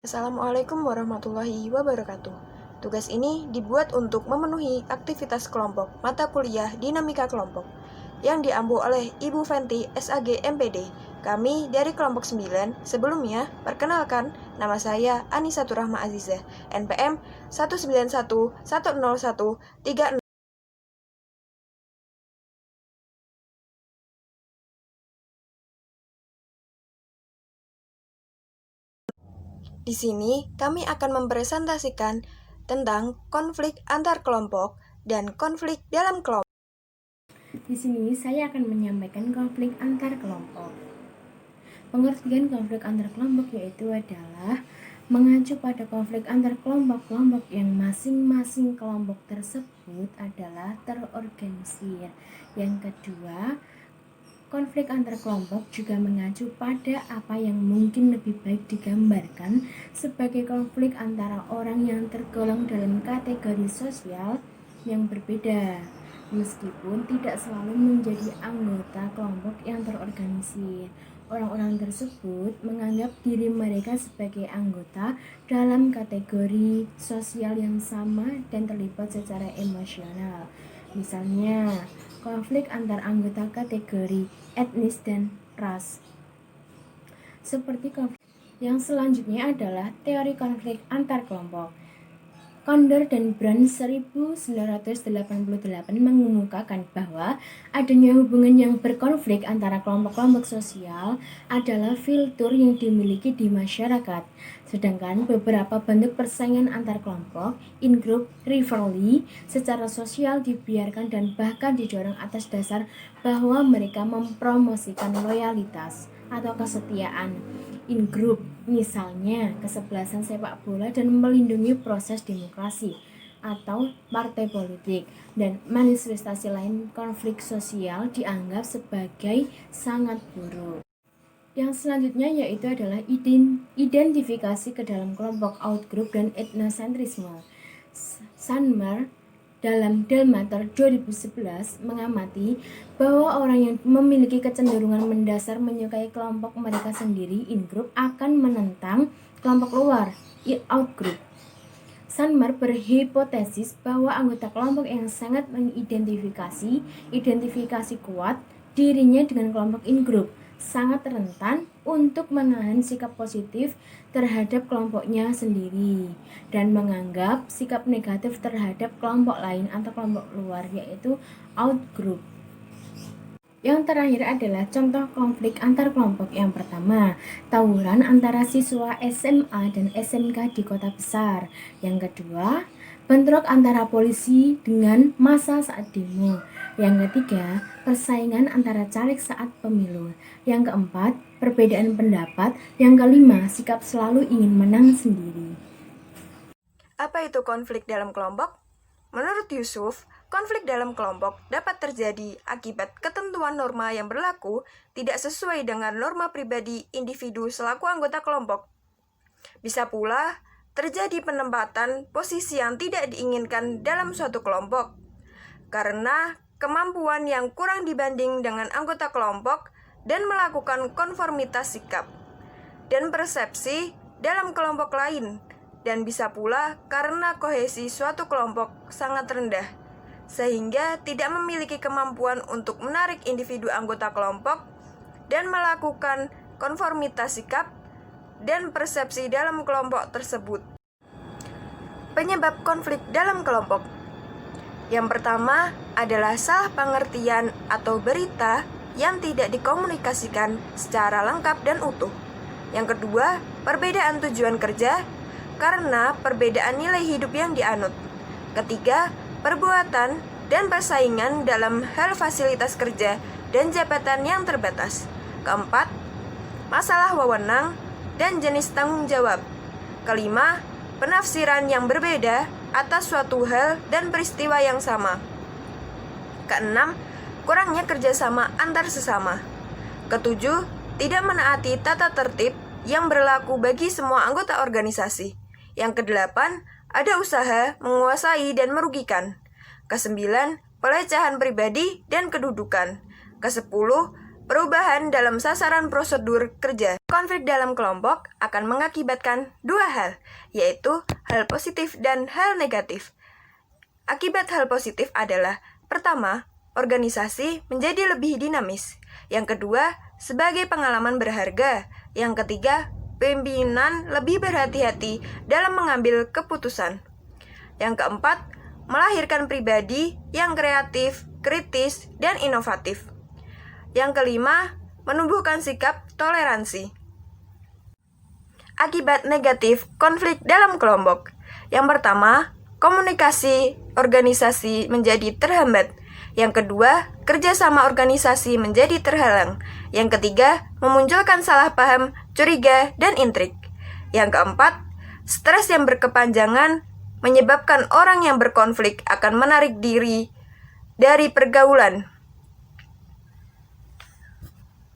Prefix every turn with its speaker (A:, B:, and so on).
A: Assalamualaikum warahmatullahi wabarakatuh. Tugas ini dibuat untuk memenuhi aktivitas kelompok mata kuliah Dinamika Kelompok yang diampu oleh Ibu Fenty SAG MPD. Kami dari kelompok 9. Sebelumnya, perkenalkan, nama saya Anisatur Rahma Azizah, NPM 1911013. Di sini kami akan mempresentasikan tentang konflik antar kelompok dan konflik dalam kelompok.
B: Di sini saya akan menyampaikan konflik antar kelompok. Pengertian konflik antar kelompok yaitu adalah mengacu pada konflik antar kelompok-kelompok yang masing-masing kelompok tersebut adalah terorganisir. Yang kedua, konflik antar kelompok juga mengacu pada apa yang mungkin lebih baik digambarkan sebagai konflik antara orang yang tergolong dalam kategori sosial yang berbeda, meskipun tidak selalu menjadi anggota kelompok yang terorganisir. Orang-orang tersebut menganggap diri mereka sebagai anggota dalam kategori sosial yang sama dan terlibat secara emosional. Misalnya, konflik antar anggota kategori etnis dan ras. Seperti konflik yang selanjutnya adalah teori konflik antar kelompok. Condor dan Brand 1988 mengemukakan bahwa adanya hubungan yang berkonflik antara kelompok-kelompok sosial adalah filter yang dimiliki di masyarakat. Sedangkan beberapa bentuk persaingan antar kelompok, in-group rivalry, secara sosial dibiarkan dan bahkan didorong atas dasar bahwa mereka mempromosikan loyalitas atau kesetiaan. In-group, misalnya kesebelasan sepak bola dan melindungi proses demokrasi atau partai politik, dan manifestasi lain konflik sosial dianggap sebagai sangat buruk. Yang selanjutnya yaitu adalah identifikasi ke dalam kelompok, outgroup, dan etnosentrisme. Sandmer dalam Delmater 2011 mengamati bahwa orang yang memiliki kecenderungan mendasar menyukai kelompok mereka sendiri, in-group, akan menentang kelompok luar, out-group. Sandmer berhipotesis bahwa anggota kelompok yang sangat mengidentifikasi kuat dirinya dengan kelompok in-group sangat rentan untuk menahan sikap positif terhadap kelompoknya sendiri dan menganggap sikap negatif terhadap kelompok lain atau kelompok luar, yaitu out-group. Yang terakhir adalah contoh konflik antar kelompok. Yang pertama, tawuran antara siswa SMA dan SMK di kota besar. Yang kedua, bentrok antara polisi dengan massa saat demo. Yang ketiga, persaingan antara caleg saat pemilu. Yang keempat, perbedaan pendapat. Yang kelima, sikap selalu ingin menang sendiri.
A: Apa itu konflik dalam kelompok? Menurut Yusuf, konflik dalam kelompok dapat terjadi akibat ketentuan norma yang berlaku tidak sesuai dengan norma pribadi individu selaku anggota kelompok. Bisa pula terjadi penempatan posisi yang tidak diinginkan dalam suatu kelompok karena kemampuan yang kurang dibanding dengan anggota kelompok dan melakukan konformitas sikap dan persepsi dalam kelompok lain, dan bisa pula karena kohesi suatu kelompok sangat rendah sehingga tidak memiliki kemampuan untuk menarik individu anggota kelompok dan melakukan konformitas sikap dan persepsi dalam kelompok tersebut. Penyebab konflik dalam kelompok. Yang pertama adalah salah pengertian atau berita yang tidak dikomunikasikan secara lengkap dan utuh. Yang kedua, perbedaan tujuan kerja karena perbedaan nilai hidup yang dianut. Ketiga, perbuatan dan persaingan dalam hal fasilitas kerja dan jabatan yang terbatas. Keempat, masalah wewenang dan jenis tanggung jawab. Kelima, penafsiran yang berbeda atas suatu hal dan peristiwa yang sama. Keenam, kurangnya kerjasama antar sesama. Ketujuh, tidak menaati tata tertib yang berlaku bagi semua anggota organisasi. Yang kedelapan, ada usaha menguasai dan merugikan. Kesembilan, pelecehan pribadi dan kedudukan. Kesepuluh, perubahan dalam sasaran prosedur kerja. Konflik dalam kelompok akan mengakibatkan dua hal, yaitu hal positif dan hal negatif. Akibat hal positif adalah, pertama, organisasi menjadi lebih dinamis. Yang kedua, sebagai pengalaman berharga. Yang ketiga, pimpinan lebih berhati-hati dalam mengambil keputusan. Yang keempat, melahirkan pribadi yang kreatif, kritis, dan inovatif. Yang kelima, menumbuhkan sikap toleransi. Akibat negatif konflik dalam kelompok. Yang pertama, komunikasi organisasi menjadi terhambat. Yang kedua, kerjasama organisasi menjadi terhalang. Yang ketiga, memunculkan salah paham, curiga, dan intrik. Yang keempat, stres yang berkepanjangan menyebabkan orang yang berkonflik akan menarik diri dari pergaulan.